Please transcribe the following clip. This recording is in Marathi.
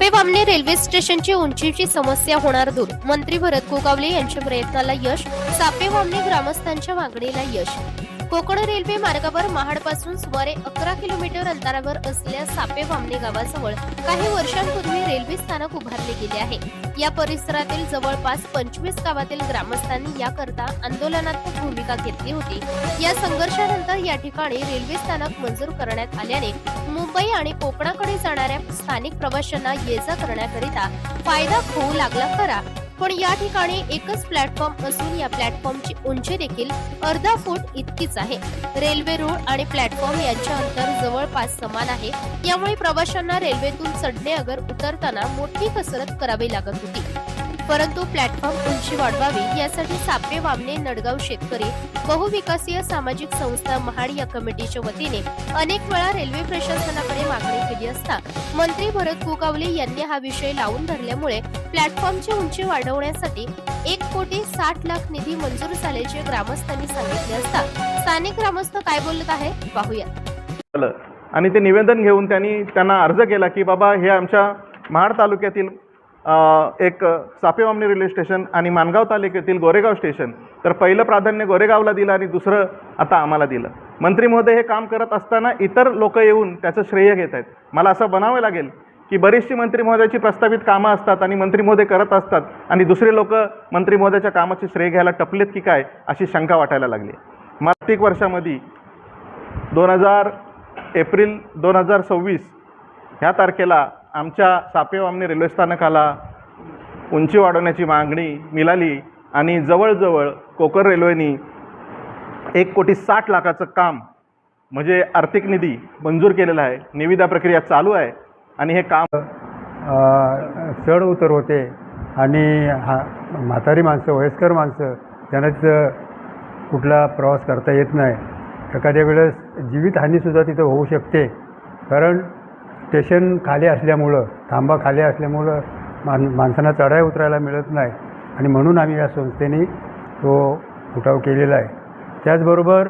सापेवामने रेल्वे स्टेशनची उंचीची समस्या होणार दूर. मंत्री भरत गोगावले यांच्या प्रयत्नाला यश. सापेवामने ग्रामस्थांच्या मागणीला यश. कोकण रेल्वे मार्गावर महाडपासून सुमारे 11 किलोमीटर अंतरावर असलेल्या सापेवामने गावाजवळ काही वर्षांपूर्वी रेल्वे स्थानक उभारले गेले आहे. या परिसरातील जवळपास 25 गावातील ग्रामस्थांनी याकरता आंदोलनात्मक भूमिका घेतली होती. या संघर्षानंतर या ठिकाणी रेल्वे स्थानक मंजूर करण्यात आल्याने मुंबई आणि कोकणाकडे जाणाऱ्या स्थानिक प्रवाशांना ये-जा करण्याकरिता फायदा होऊ लागला खरा. पण या ठिकाणी एकच प्लॅटफॉर्म असून या प्लॅटफॉर्मची उंची देखील अर्धा फूट इतकीच आहे. रेल्वे रूळ आणि प्लॅटफॉर्म यांचे अंतर जवळपास समान आहे. यामुळे प्रवाशांना रेल्वेतून चढणे अगर उतरताना मोठी कसरत करावी लागत होती. परंतु प्लॅटफॉर्म उंची वाढवावी यासाठी सापेवामने नडगाव शेतकरी बहुविकासीय सामाजिक संस्था महाड या कमिटीच्या वतीने अनेक वेळा रेल्वे प्रशासनाकडे मागणी केली असता मंत्री भरत गोगावले यांनी हा विषय लावून धरल्यामुळे प्लॅटफॉर्मची उंची वाढवण्यासाठी 1,60,00,000 निधी मंजूर झाल्याचे ग्रामस्थांनी सांगितले असता स्थानिक ग्रामस्थ काय बोलत आहे पाहूया. आणि ते निवेदन घेऊन त्यांना अर्ज केला की बाबा हे आमच्या महाड तालुक्यातील एक सापेवामने रेल्वे स्टेशन आणि माणगाव तालुक्यातील गोरेगाव स्टेशन, तर पहिलं प्राधान्य गोरेगावला दिलं आणि दुसरं आता आम्हाला दिलं. मंत्री महोदय हे काम करत असताना इतर लोक येऊन त्याचं श्रेय घेत आहेत. मला असं बनावं लागेल की बरीचशी मंत्री महोदयाची प्रस्तावित कामं असतात आणि मंत्री महोदय करत असतात आणि दुसरे लोक मंत्री महोदयाच्या कामाचे श्रेय घ्यायला टपलेत की काय अशी शंका वाटायला लागली. आर्थिक वर्षामध्ये 2000 एप्रिल 2026 ह्या तारखेला आमच्या सापेवामने रेल्वे स्थानकाला उंची वाढवण्याची मागणी मिळाली आणि जवळजवळ कोकण रेल्वेनी 1,60,00,000 काम म्हणजे आर्थिक निधी मंजूर केलेला आहे. निविदा प्रक्रिया चालू आहे आणि हे काम चढ उतर होते आणि म्हातारी माणसं, वयस्कर माणसं त्यांना कुठला प्रवास करता येत नाही. एखाद्या वेळेस जीवितहानीसुद्धा तिथं होऊ शकते, कारण स्टेशन खाली असल्यामुळं, थांबा खाली असल्यामुळं माणसांना चढाई उतरायला मिळत नाही आणि म्हणून आम्ही या संस्थेने तो उठाव केलेला आहे. त्याचबरोबर